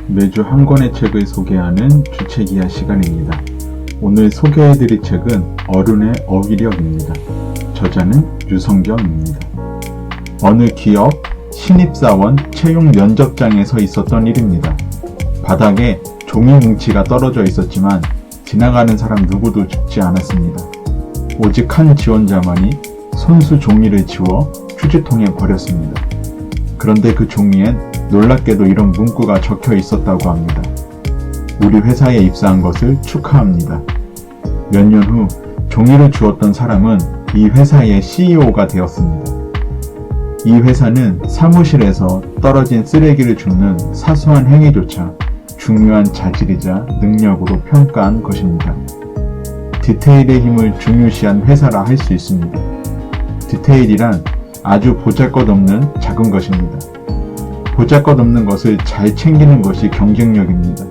매주 한 권의 책을 소개하는 주책이야 시간입니다. 오늘 소개해드릴 책은 어른의 어휘력입니다. 저자는 유성경입니다. 어느 기업 신입사원 채용 면접장에 서 있었던 일입니다. 바닥에 종이 뭉치가 떨어져 있었지만 지나가는 사람 누구도 죽지 않았습니다. 오직 한 지원자만이 손수 종이를 지워 휴지통에 버렸습니다. 그런데 그 종이엔 놀랍게도 이런 문구가 적혀 있었다고 합니다. 우리 회사에 입사한 것을 축하합니다. 몇 년 후 종이를 주었던 사람은 이 회사의 CEO가 되었습니다. 이 회사는 사무실에서 떨어진 쓰레기를 줍는 사소한 행위조차 중요한 자질이자 능력으로 평가한 것입니다. 디테일의 힘을 중요시한 회사라 할 수 있습니다. 디테일이란 아주 보잘것없는 작은 것입니다. 보잘것없는 것을 잘 챙기는 것이 경쟁력입니다.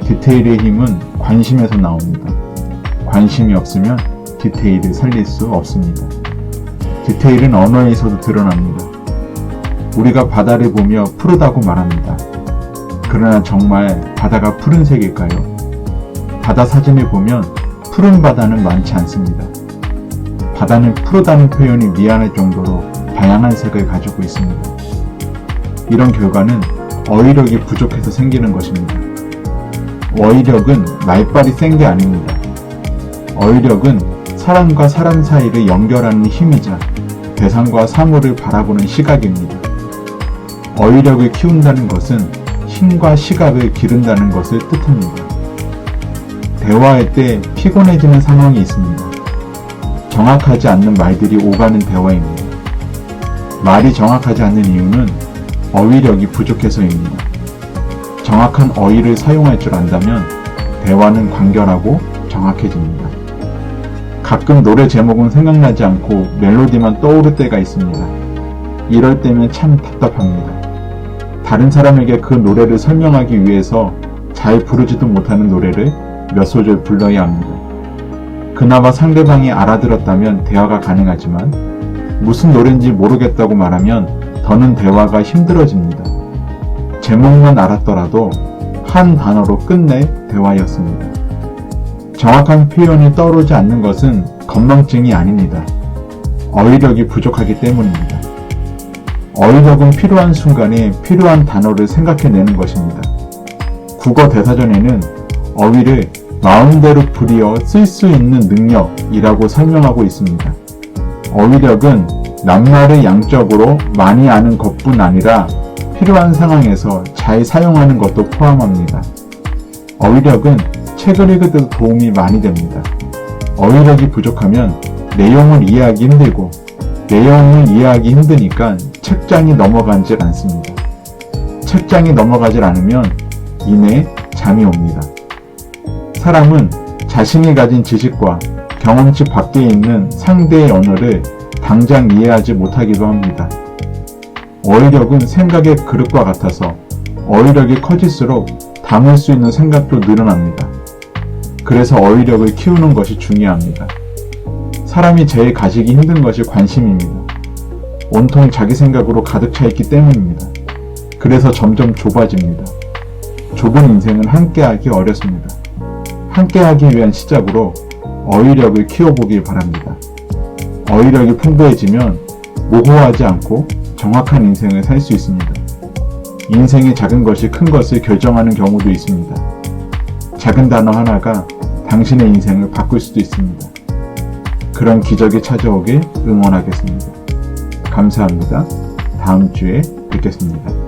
디테일의 힘은 관심에서 나옵니다. 관심이 없으면 디테일을 살릴 수 없습니다. 디테일은 언어에서도 드러납니다. 우리가 바다를 보며 푸르다고 말합니다. 그러나 정말 바다가 푸른색일까요? 바다 사진을 보면 푸른 바다는 많지 않습니다. 바다는 푸르다는 표현이 미안할 정도로 다양한 색을 가지고 있습니다. 이런 결과는 어휘력이 부족해서 생기는 것입니다. 어휘력은 말빨이 센 게 아닙니다. 어휘력은 사람과 사람 사이를 연결하는 힘이자 대상과 사물을 바라보는 시각입니다. 어휘력을 키운다는 것은 힘과 시각을 기른다는 것을 뜻합니다. 대화할 때 피곤해지는 상황이 있습니다. 정확하지 않는 말들이 오가는 대화입니다. 말이 정확하지 않는 이유는 어휘력이 부족해서입니다. 정확한 어휘를 사용할 줄 안다면 대화는 간결하고 정확해집니다. 가끔 노래 제목은 생각나지 않고 멜로디만 떠오를 때가 있습니다. 이럴 때면 참 답답합니다. 다른 사람에게 그 노래를 설명하기 위해서 잘 부르지도 못하는 노래를 몇 소절 불러야 합니다. 그나마 상대방이 알아들었다면 대화가 가능하지만 무슨 노래인지 모르겠다고 말하면 더는 대화가 힘들어집니다. 제목만 알았더라도 한 단어로 끝낼 대화였습니다. 정확한 표현이 떠오르지 않는 것은 건망증이 아닙니다. 어휘력이 부족하기 때문입니다. 어휘력은 필요한 순간에 필요한 단어를 생각해내는 것입니다. 국어 대사전에는 어휘를 마음대로 부리어 쓸 수 있는 능력이라고 설명하고 있습니다. 어휘력은 낱말을 양적으로 많이 아는 것뿐 아니라 필요한 상황에서 잘 사용하는 것도 포함합니다. 어휘력은 책을 읽을 때도 도움이 많이 됩니다. 어휘력이 부족하면 내용을 이해하기 힘들고 내용을 이해하기 힘드니까 책장이 넘어가질 않습니다. 책장이 넘어가질 않으면 이내 잠이 옵니다. 사람은 자신이 가진 지식과 경험치 밖에 있는 상대의 언어를 당장 이해하지 못하기도 합니다. 어휘력은 생각의 그릇과 같아서 어휘력이 커질수록 담을 수 있는 생각도 늘어납니다. 그래서 어휘력을 키우는 것이 중요합니다. 사람이 제일 가지기 힘든 것이 관심입니다. 온통 자기 생각으로 가득 차 있기 때문입니다. 그래서 점점 좁아집니다. 좁은 인생은 함께하기 어렵습니다. 함께하기 위한 시작으로 어휘력을 키워보길 바랍니다. 어휘력이 풍부해지면 모호하지 않고 정확한 인생을 살 수 있습니다. 인생의 작은 것이 큰 것을 결정하는 경우도 있습니다. 작은 단어 하나가 당신의 인생을 바꿀 수도 있습니다. 그런 기적이 찾아오길 응원하겠습니다. 감사합니다. 다음 주에 뵙겠습니다.